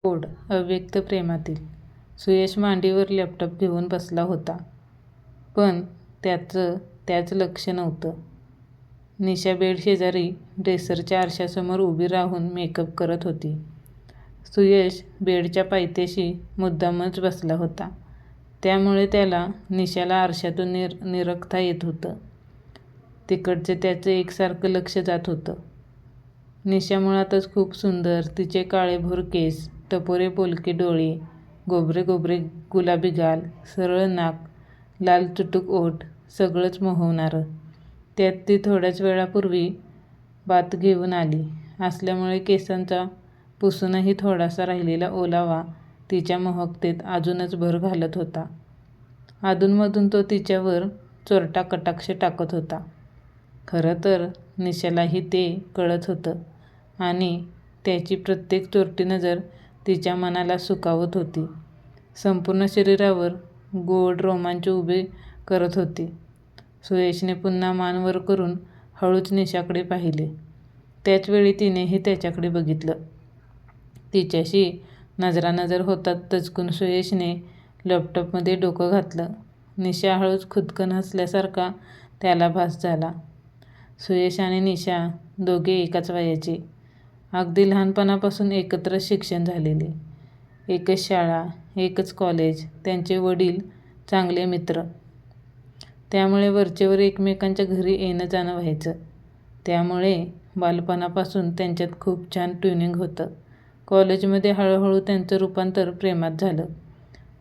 गोड अव्यक्त प्रेमातील. सुयश मांडीवर लॅपटॉप घेऊन बसला होता, पण त्याचं लक्ष नव्हतं. निशा बेडशेजारी ड्रेसरच्या आरशासमोर उभी राहून मेकअप करत होती. सुयश बेडच्या पायथ्याशी मुद्दामच बसला होता, त्यामुळे त्याला निशाला आरशातून निरखता येत होतं. तिकडचे त्याचं एकसारखं लक्ष जात होतं. निशा मुळातच खूप सुंदर. तिचे काळेभोर केस, टपोरे बोलके डोळे, गोबरे गोबरे गुलाबी गाल, सरळ नाक, लाल चुटूक ओठ, सगळंच मोहवणारं. त्यात ती थोड्याच वेळापूर्वी बाथ घेऊन आली असल्यामुळे केसांचा पुसूनही थोडासा राहिलेला ओलावा तिच्या मोहकतेत अजूनच भर घालत होता. अधूनमधून तो तिच्यावर चोरटा कटाक्ष टाकत होता. खरं तर निशालाही ते कळत होतं आणि त्याची प्रत्येक चोरटी नजर तिच्या मनाला सुखावत होती. संपूर्ण शरीरावर गोड रोमांच उभे करत होती. सुयशने पुन्हा मान वर करून हळूच निशाकडे पाहिले. त्याचवेळी तिनेही त्याच्याकडे बघितलं. तिच्याशी नजरानजर होताच दचकून सुयशने लॅपटॉपमध्ये डोकं घातलं. निशा हळूच खुदकन हसल्यासारखा त्याला भास झाला. सुयश आणि निशा दोघे एकाच वयाचे, अगदी लहानपणापासून एकत्र शिक्षण झालेले, एकच शाळा, एकच कॉलेज, त्यांचे वडील चांगले मित्र. त्यामुळे वरचेवर एकमेकांच्या घरी येणं जाणं व्हायचं. त्यामुळे बालपणापासून त्यांच्यात खूप छान ट्युनिंग होतं. कॉलेजमध्ये हळूहळू त्यांचं रूपांतर प्रेमात झालं.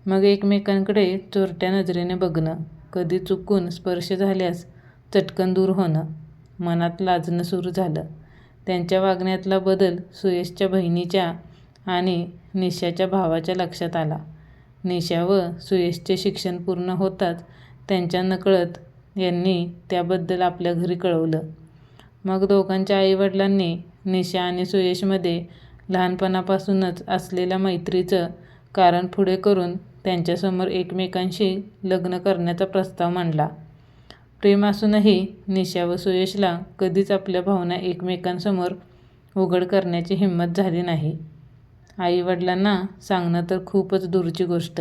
मग एकमेकांकडे चोरट्या नजरेने बघणं, कधी चुकून स्पर्श झाल्यास चटकन दूर होणं, मनात लाजणं सुरू झालं. त्यांच्या वागण्यातला बदल सुयशच्या बहिणीच्या आणि निशाच्या भावाच्या लक्षात आला. निशा व सुयशचे शिक्षण पूर्ण होताच त्यांच्या नकळत यांनी त्याबद्दल आपल्या घरी कळवलं. मग दोघांच्या आईवडिलांनी निशा आणि सुयशमध्ये लहानपणापासूनच असलेल्या मैत्रीचं कारण पुढे करून त्यांच्यासमोर एकमेकांशी लग्न करण्याचा प्रस्ताव मांडला. प्रेम असूनही निशा व सुयशला कधीच आपल्या भावना एकमेकांसमोर उघड करण्याची हिंमत झाली नाही. आईवडिलांना सांगणं तर खूपच दूरची गोष्ट,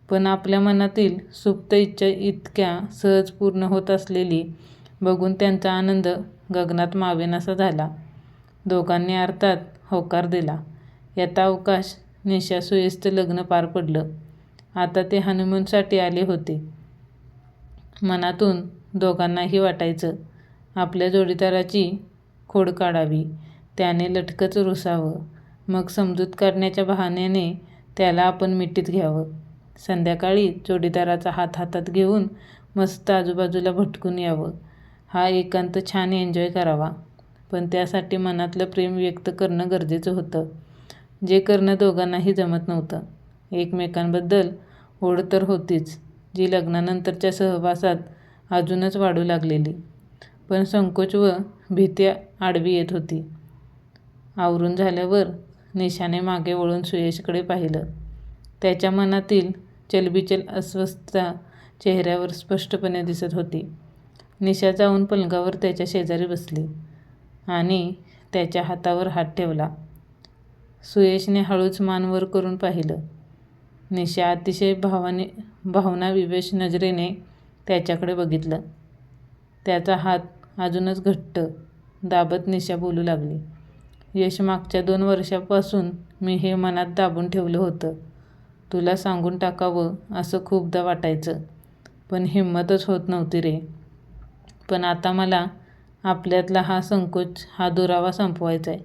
पण आपल्या मनातील सुप्त इच्छा इतक्या सहज पूर्ण होत असलेली बघून त्यांचा आनंद गगनात मावेनासा झाला. दोघांनी अर्थात होकार दिला. यथावकाश निशा सुयशचं लग्न पार पडलं. आता ते हनीमूनसाठी आले होते. मनातून दोघांनाही वाटायचं, आपल्या जोडीदाराची खोड काढावी, त्याने लटकच रुसावं, मग समजूत काढण्याच्या बहाण्याने त्याला आपण मिठीत घ्यावं. संध्याकाळी जोडीदाराचा हात हातात घेऊन मस्त आजूबाजूला भटकून यावं. हा एकांत छान एन्जॉय करावा. पण त्यासाठी मनातलं प्रेम व्यक्त करणं गरजेचं होतं, जे करणं दोघांनाही जमत नव्हतं. एकमेकांबद्दल ओढ तर होतीच, जी लग्नानंतरच्या सहवासात अजूनच वाढू लागलेली, पण संकोच व भीती आडवी येत होती. आवरून झाल्यावर निशाने मागे वळून सुयशकडे पाहिलं. त्याच्या मनातील चलबिचल अस्वस्थता चेहऱ्यावर स्पष्टपणे दिसत होती. निशा जाऊन पलंगावर त्याच्या शेजारी बसली आणि त्याच्या हातावर हात ठेवला. सुयशने हळूच मान वर करून पाहिलं. निशा अतिशय भावनाविवश नजरेने त्याच्याकडे बघितलं. त्याचा हात अजूनच घट्ट दाबत निशा बोलू लागली. यश, मागच्या 2 वर्षांपासून मी हे मनात दाबून ठेवलं होतं. तुला सांगून टाकावं असं खूपदा वाटायचं, पण हिंमतच होत नव्हती रे. पण आता मला आपल्यातला हा संकोच, हा दुरावा संपवायचा आहे.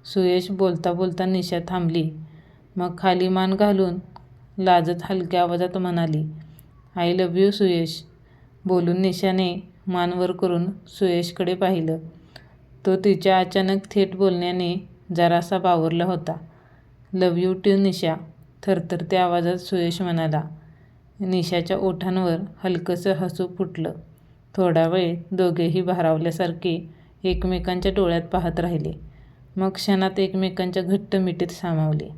सुयश बोलता बोलता निशा थांबली. मग खाली मान घालून लाजत हलक्या आवाजात म्हणाली, आय लव्ह यू सुयश. बोलून निशाने मान वर करून सुयशकडे पाहिलं. तो तिच्या अचानक थेट बोलण्याने जरासा बावरला होता. लव्ह यू टू निशा, थरथरत्या आवाजात सुयश म्हणाला. निशाच्या ओठांवर हलकंसं हसू फुटलं. थोडा वेळ दोघेही भारावल्यासारखे एकमेकांच्या डोळ्यात पाहत राहिले. मग क्षणात एकमेकांच्या घट्ट मिठीत सामावले.